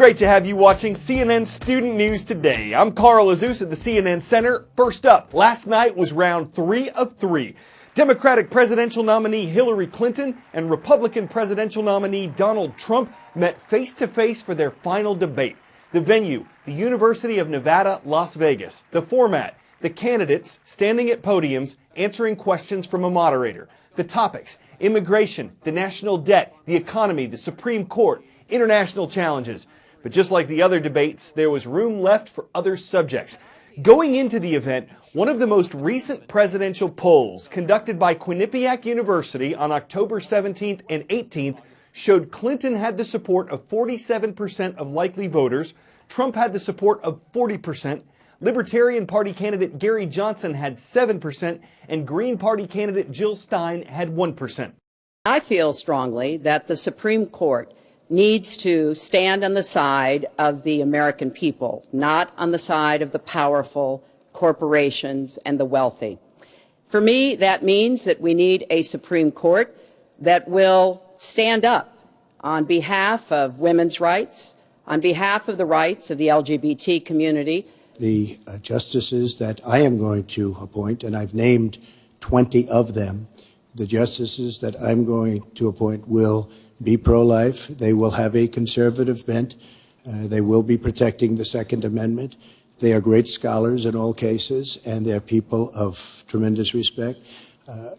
great to have you watching CNN Student News Today. I'm Carl Azus at the CNN Center. First up, last night was round 3 of 3. Democratic presidential nominee Hillary Clinton and Republican presidential nominee Donald Trump met face-to-face for their final debate. The venue, the University of Nevada, Las Vegas. The format, the candidates standing at podiums answering questions from a moderator. The topics, immigration, the national debt, the economy, the Supreme Court, international challenges. But just like the other debates, there was room left for other subjects. Going into the event, one of the most recent presidential polls conducted by Quinnipiac University on October 17th and 18th showed Clinton had the support of 47% of likely voters, Trump had the support of 40%, Libertarian Party candidate Gary Johnson had 7%, and Green Party candidate Jill Stein had 1%. I feel strongly that the Supreme Court needs to stand on the side of the American people, not on the side of the powerful, corporations, and the wealthy. For me, that means that we need a Supreme Court that will stand up on behalf of women's rights, on behalf of the rights of the LGBT community. The justices that I am going to appoint, and I've named 20 of them, the justices that I'm going to appoint will be pro-life. They will have a conservative bent. They will be protecting the Second Amendment. They are great scholars in all cases, and they're people of tremendous respect.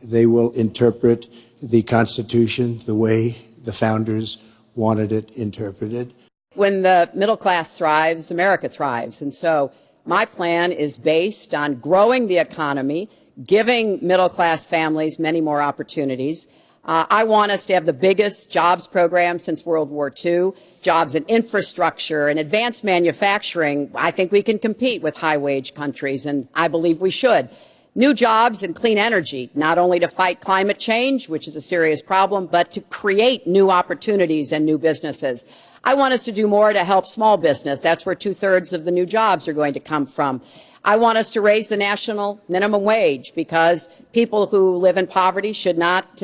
They will interpret the Constitution the way the founders wanted it interpreted. When the middle class thrives, America thrives. And so my plan is based on growing the economy, giving middle class families many more opportunities. I want us to have the biggest jobs program since World War II, jobs in infrastructure and advanced manufacturing. I think we can compete with high-wage countries, and I believe we should. New jobs in clean energy, not only to fight climate change, which is a serious problem, but to create new opportunities and new businesses. I want us to do more to help small business. That's where 2/3 of the new jobs are going to come from. I want us to raise the national minimum wage because people who live in poverty should not,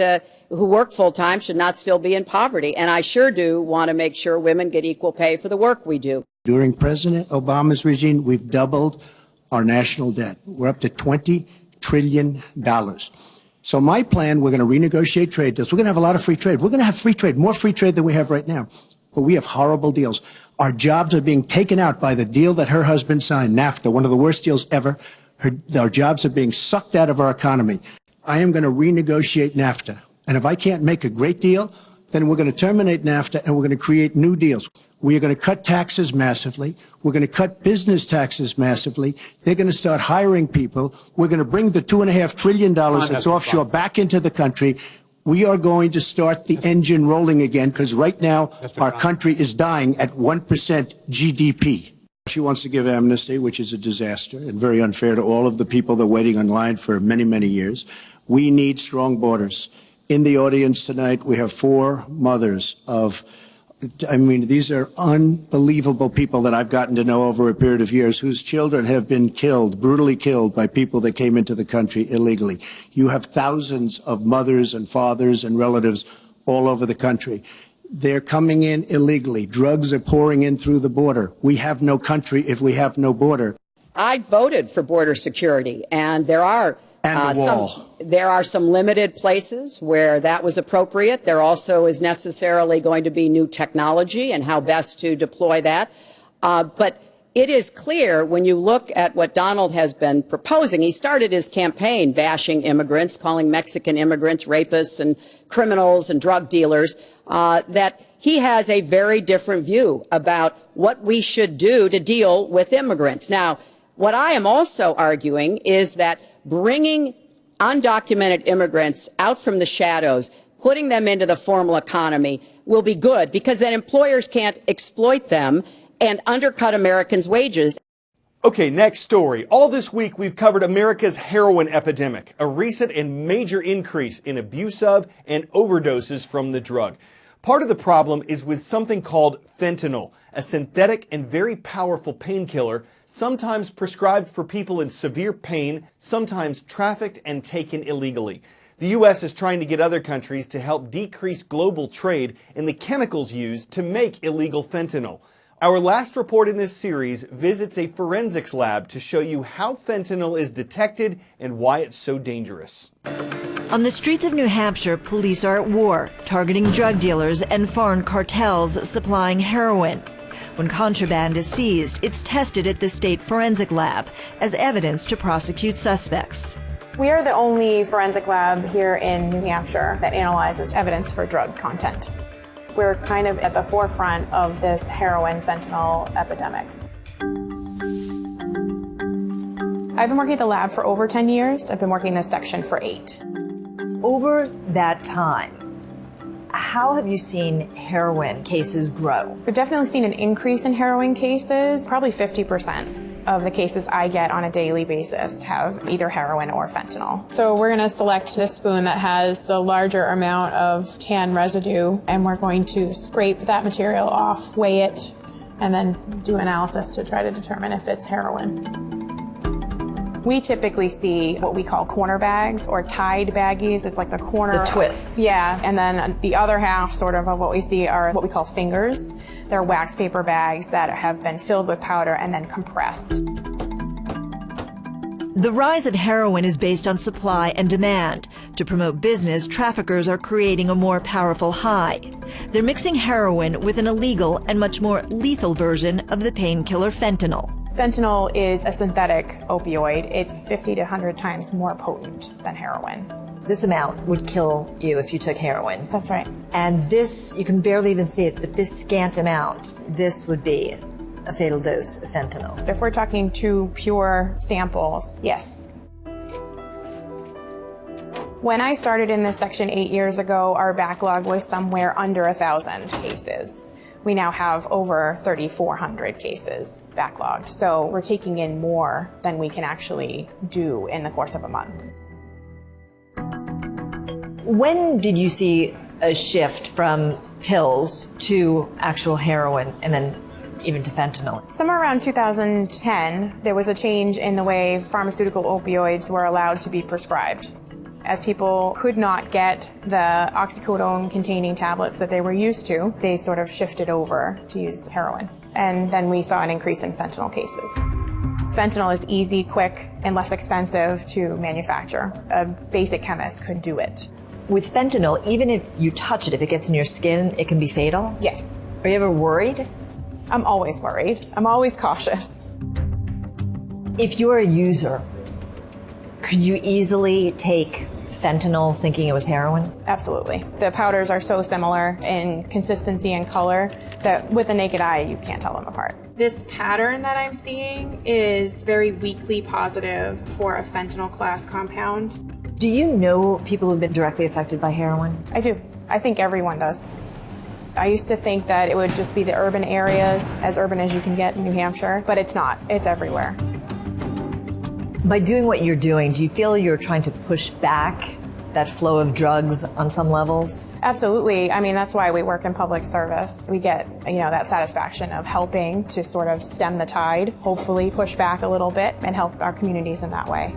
who work full-time should not still be in poverty. And I sure do want to make sure women get equal pay for the work we do. During President Obama's regime, we've doubled our national debt. We're up to $20 trillion. So my plan, we're going to renegotiate trade deals. We're going to have a lot of free trade. We're going to have free trade, more free trade than we have right now. But we have horrible deals. Our jobs are being taken out by the deal that her husband signed, NAFTA, one of the worst deals ever. Our jobs are being sucked out of our economy. I am going to renegotiate NAFTA. And if I can't make a great deal, then we're going to terminate NAFTA and we're going to create new deals. We are going to cut taxes massively. We're going to cut business taxes massively. They're going to start hiring people. We're going to bring the $2.5 trillion that's offshore back into the country. We are going to start the engine rolling again because right now our country is dying at 1% GDP. She wants to give amnesty, which is a disaster and very unfair to all of the people that are waiting online for many, many years. We need strong borders. In the audience tonight, we have 4 mothers of, these are unbelievable people that I've gotten to know over a period of years whose children have been killed, brutally killed by people that came into the country illegally. You have thousands of mothers and fathers and relatives all over the country. They're coming in illegally. Drugs are pouring in through the border. We have no country if we have no border. I voted for border security, and there are some limited places where that was appropriate. There also is necessarily going to be new technology and how best to deploy that. But it is clear when you look at what Donald has been proposing, he started his campaign bashing immigrants, calling Mexican immigrants rapists and criminals and drug dealers, that he has a very different view about what we should do to deal with immigrants. Now, what I am also arguing is that bringing undocumented immigrants out from the shadows, putting them into the formal economy will be good because then employers can't exploit them and undercut Americans' wages. Okay, next story. All this week we've covered America's heroin epidemic, a recent and major increase in abuse of and overdoses from the drug. Part of the problem is with something called fentanyl, a synthetic and very powerful painkiller, sometimes prescribed for people in severe pain, sometimes trafficked and taken illegally. The U.S. is trying to get other countries to help decrease global trade in the chemicals used to make illegal fentanyl. Our last report in this series visits a forensics lab to show you how fentanyl is detected and why it's so dangerous. On the streets of New Hampshire, police are at war, targeting drug dealers and foreign cartels supplying heroin. When contraband is seized, it's tested at the state forensic lab as evidence to prosecute suspects. We are the only forensic lab here in New Hampshire that analyzes evidence for drug content. We're kind of at the forefront of this heroin fentanyl epidemic. I've been working at the lab for over 10 years. I've been working in this section for 8. Over that time, how have you seen heroin cases grow? We've definitely seen an increase in heroin cases. Probably 50% of the cases I get on a daily basis have either heroin or fentanyl. So we're going to select this spoon that has the larger amount of tan residue, and we're going to scrape that material off, weigh it, and then do analysis to try to determine if it's heroin. We typically see what we call corner bags or tied baggies. It's like the corner. The twists. Yeah, and then the other half sort of what we see are what we call fingers. They're wax paper bags that have been filled with powder and then compressed. The rise of heroin is based on supply and demand. To promote business, traffickers are creating a more powerful high. They're mixing heroin with an illegal and much more lethal version of the painkiller fentanyl. Fentanyl is a synthetic opioid. It's 50 to 100 times more potent than heroin. This amount would kill you if you took heroin. That's right. And this, you can barely even see it, but this scant amount, this would be a fatal dose of fentanyl. If we're talking 2 pure samples, yes. When I started in this section 8 years ago, our backlog was somewhere under 1,000 cases. We now have over 3,400 cases backlogged. So we're taking in more than we can actually do in the course of a month. When did you see a shift from pills to actual heroin and then even to fentanyl? Somewhere around 2010, there was a change in the way pharmaceutical opioids were allowed to be prescribed. As people could not get the oxycodone-containing tablets that they were used to, they sort of shifted over to use heroin. And then we saw an increase in fentanyl cases. Fentanyl is easy, quick, and less expensive to manufacture. A basic chemist could do it. With fentanyl, even if you touch it, if it gets in your skin, it can be fatal? Yes. Are you ever worried? I'm always worried. I'm always cautious. If you're a user, could you easily take fentanyl thinking it was heroin? Absolutely. The powders are so similar in consistency and color that with the naked eye, you can't tell them apart. This pattern that I'm seeing is very weakly positive for a fentanyl class compound. Do you know people who've been directly affected by heroin? I do. I think everyone does. I used to think that it would just be the urban areas, as urban as you can get in New Hampshire, but it's not. It's everywhere. By doing what you're doing, do you feel you're trying to push back that flow of drugs on some levels? Absolutely. I mean, that's why we work in public service. We get, that satisfaction of helping to sort of stem the tide, hopefully push back a little bit and help our communities in that way.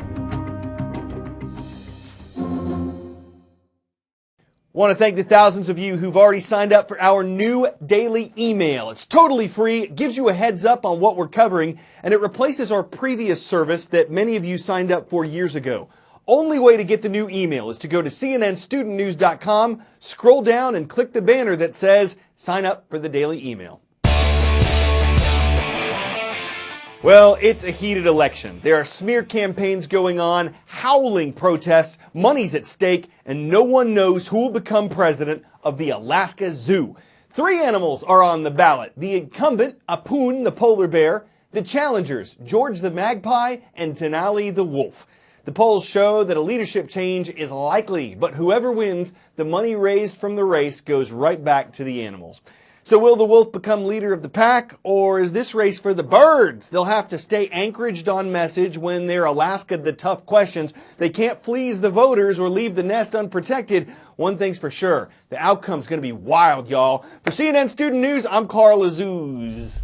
Want to thank the thousands of you who've already signed up for our new daily email. It's totally free, it gives you a heads up on what we're covering, and it replaces our previous service that many of you signed up for years ago. Only way to get the new email is to go to cnnstudentnews.com, scroll down and click the banner that says sign up for the daily email. Well, it's a heated election. There are smear campaigns going on, howling protests, money's at stake, and no one knows who will become president of the Alaska Zoo. 3 animals are on the ballot. The incumbent, Apoon the polar bear, the challengers, George the magpie, and Tenali the wolf. The polls show that a leadership change is likely, but whoever wins, the money raised from the race goes right back to the animals. So will the wolf become leader of the pack, or is this race for the birds? They'll have to stay anchoraged on message when they're Alaska the tough questions. They can't fleece the voters or leave the nest unprotected. One thing's for sure, the outcome's going to be wild, y'all. For CNN Student News, I'm Carl Azuz.